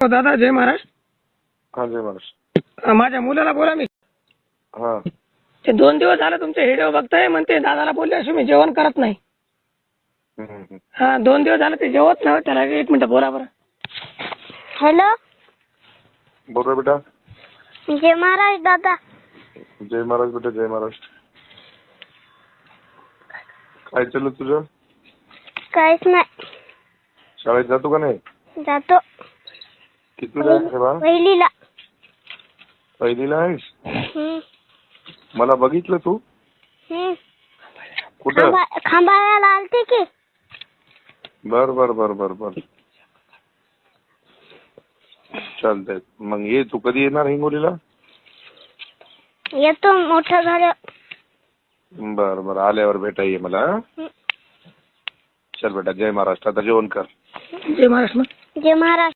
हो दादा, जय महाराज. हा जय महाराज. माझ्या मुलाला बोला मी. हा ते 2 दिवस झाले तुमचे व्हिडिओ बघताय, म्हणते दादाला बोलले अशी मी जेवण करत नाही. हा 2 दिवस झाले ते जेवत नाही. त्याला 1 मिनिट बोला बरं. हॅलो, बोल रे बेटा. जय महाराज दादा. जय महाराज बेटा, जय महाराज. काय चाललं तुझं? काहीच नाही. शाळेत जातो का नाही? जातो. कितवीला आहे बा? पहिलीला. पहिलीला आहेस? हम्म. मला बघितलं तू हम्म. कुठं? खांबाळ्याला आलते की. बर बर बर बर बर चालतंय. मग ये, तू कधी येणार हिंगोलीला? येतो मोठं झालं. बर बर, आल्यावर भेटा ये मला. चल बेटा, जय महाराष्ट्र. आता जेवण कर. जय महाराज. जय महाराज.